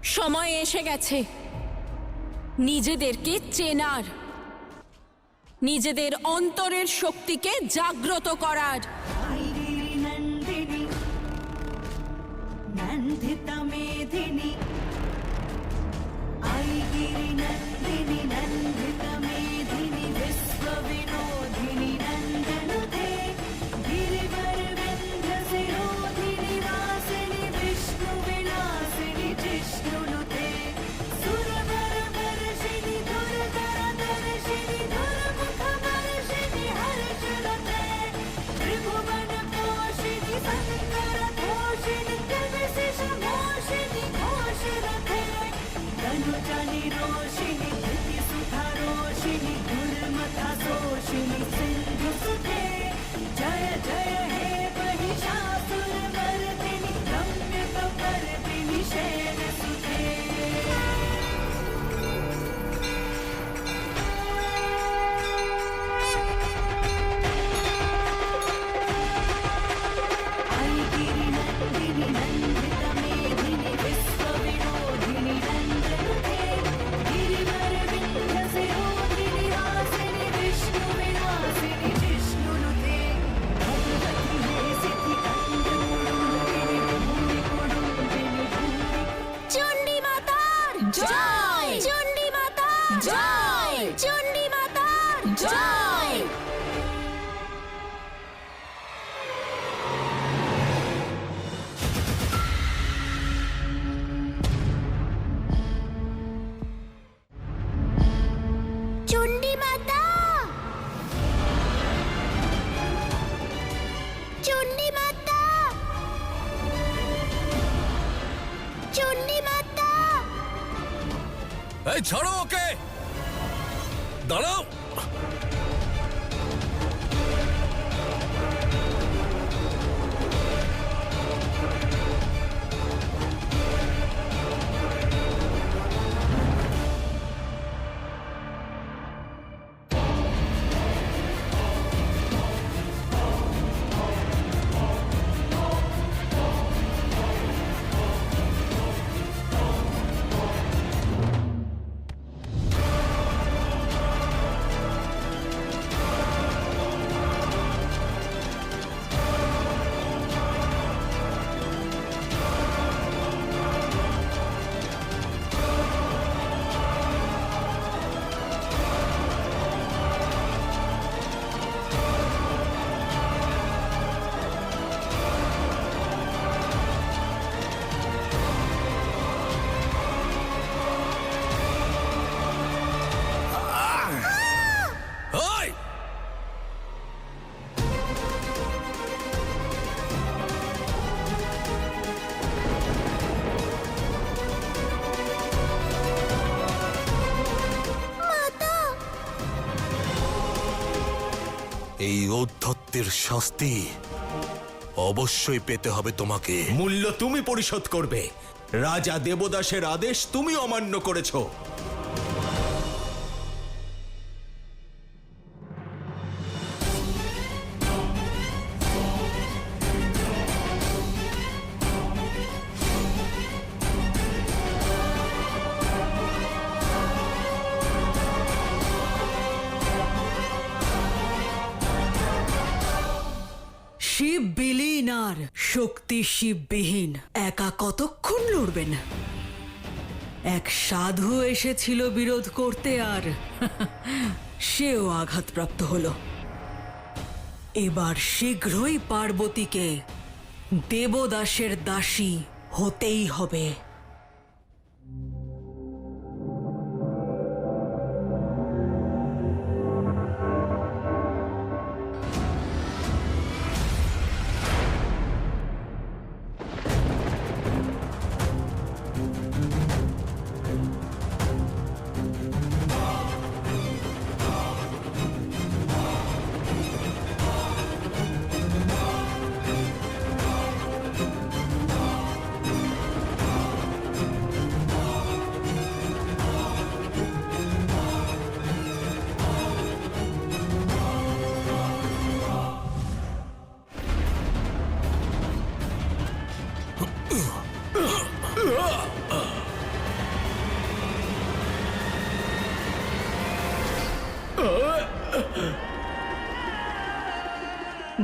সময় এসে গেছে নিজেদেরকে চেনার, নিজেদের অন্তরের শক্তিকে জাগ্রত করার। নন্দিনী নন্দিতা মেদিনী, আইগিরি নন্দিনী নন্দিতা মেদিনী, বিশ্ব বিনোদিনী নন্দনুতে, গিরিবর বিন্ধ্য শিরোধিনী বাসিনী, বিষ্ণু বিলাসিনী জিষ্ণুনুতে, সুরবর বর্ষিণী দুর্ধর দর্শিনী, দুর্মুখ বর্ষিনী হর্ষরতে, ত্রিভুবন পোষিনী শঙ্কর ঘোষিনী, ত্রিবিশিষ মোষিনী ঘোষরতে, তনুজানি रोशिनी धृति सुधा रोशिनी, दुर्मथा शोषिनी सिंधु सुते, जय जय हे महिषासुर मर्दिनी, रम्य कपर्दिनी शैल सुते। आइगिरि नन्दिनी नन्दिता मेदिनी, विश्व विनोदिनी नन्दनुते, गिरिवर विन्ध्य शिरोधिनी वासिनी, विष्णु विलासिनी जिष्णुनुते, भगवती हेसिति कन्दमुडुम्बिनी, भूमि कुडुम्बिनी भूमि। চণ্ডী মাতার জয়! চণ্ডী মাতার জয়! চণ্ডী মাতার জয়! চণ্ডী মাতা! চণ্ডী মাতা! চণ্ডী মাতা! এই ছাড়ো ওকে, দাঁড়াও। ওই! এই ঔদ্ধত্যের শাস্তি অবশ্যই পেতে হবে তোমাকে। মূল্য তুমি পরিশোধ করবে। রাজা দেবদাসের আদেশ তুমি অমান্য করেছো। শিব বিলীন আর শক্তি শিববিহীন, একা কতক্ষণ লড়বেন? এক সাধু এসেছিল বিরোধ করতে, আর সেও আঘাতপ্রাপ্ত হলো। এবার শীঘ্রই পার্বতীকে দেবদাসের দাসী হতেই হবে।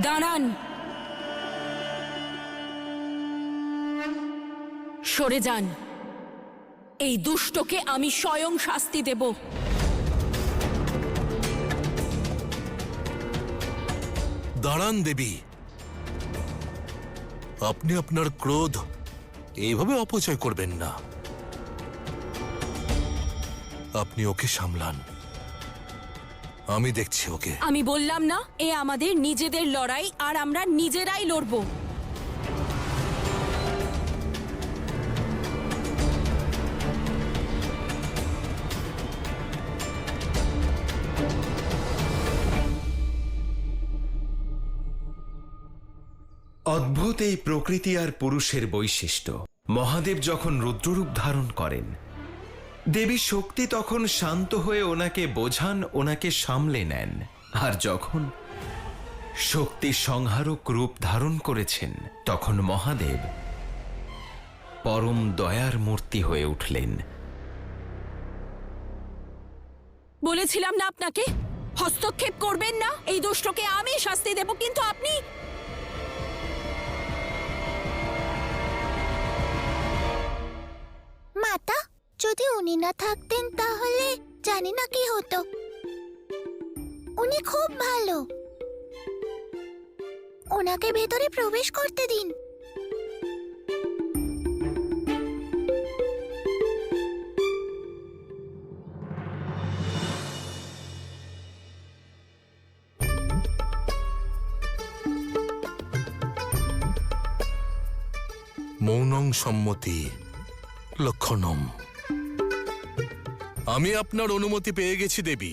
দাঁড়ান। সরে যান। এই দুষ্টকে আমি স্বয়ং শাস্তি দেব। দাঁড়ান দেবী, আপনি আপনার ক্রোধ এইভাবে অপচয় করবেন না। আপনি ওকে সামলান, আমি দেখছি ওকে। আমি বললাম না, এ আমাদের নিজেদের লড়াই, আর আমরা নিজেরাই লড়ব। অদ্ভুত এই প্রকৃতি আর পুরুষের বৈশিষ্ট্য। মহাদেব যখন রুদ্ররূপ ধারণ করেন, দেবী শক্তি তখন শান্ত হয়ে ওনাকে বোঝান, ওনাকে সামলে নেন। আর যখন শক্তি সংহারক রূপ ধারণ করেছেন, তখন মহাদেব পরম দয়ার মূর্তি হয়ে উঠলেন। বলেছিলাম না আপনাকে হস্তক্ষেপ করবেন না। এই দুষ্টকে আমি শাস্তি দেব, কিন্তু আপনি... মাতা, যদি উনি না থাকতেন তাহলে জানি না কি হতো। উনি খুব ভালো, ওনাকে ভেতরে প্রবেশ করতে দিন। মৌনং সম্মতি লক্ষণম। আমি আপনার অনুমতি পেয়ে গেছি দেবী।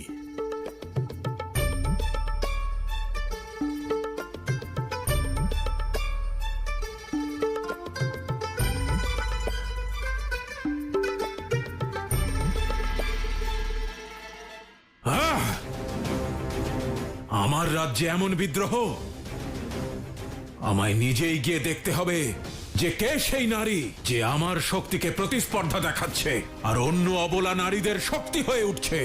আমার রাজ্যে এমন বিদ্রোহ! আমায় নিজেই গিয়ে দেখতে হবে যে কে সেই নারী যে আমার শক্তিকে প্রতিস্পর্ধা দেখাচ্ছে আর অন্য অবলা নারীদের শক্তি হয়ে উঠছে।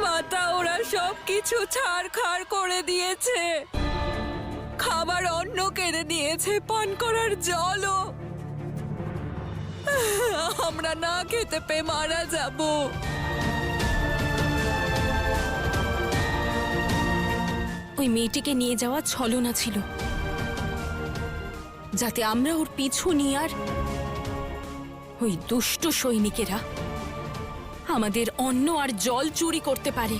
মাতা, ওরা সবকিছু ছাড়খাড় করে দিয়েছে। খাবার অন্ন কেড়ে নিয়েছে, পান করার জলও। আমরা না খেতে পেয়ে মারা যাব। ওই মেয়েটিকে নিয়ে যাওয়া ছলনা ছিল, যাতে আমরা ওর পিছু নিয়ে আর ওই দুষ্ট সৈনিকেরা আমাদের অন্ন আর জল চুরি করতে পারে।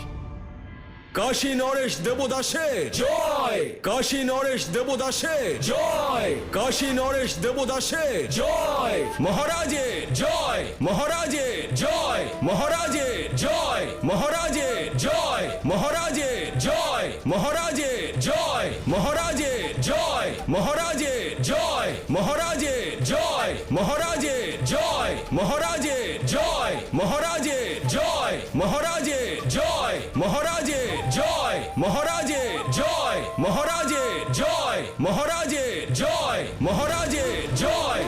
কাশী নরেশ দেবদাসে জয়! কাশী নরেশ দেবদাসে জয়! কাশী নরেশ দেবদাসে জয়! মহারাজের জয়! মহারাজের জয়! মহারাজের জয়! মহারাজের জয়! মহারাজের জয়! মহারাজের জয়! মহারাজের জয়! মহারাজের জয়! মহারাজের জয়! মহারাজের জয়! মহারাজের জয়! মহারাজের জয়! মহারাজের জয়! মহারাজের জয়! মহারাজের জয়! মহারাজের জয়! মহারাজের জয়! মহারাজের জয়!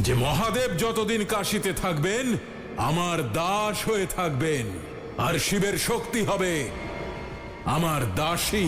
যে মহাদেব যতদিন কাশীতে থাকবেন আমার দাস হয়ে থাকবেন, আর শিবের শক্তি হবে আমার দাসী।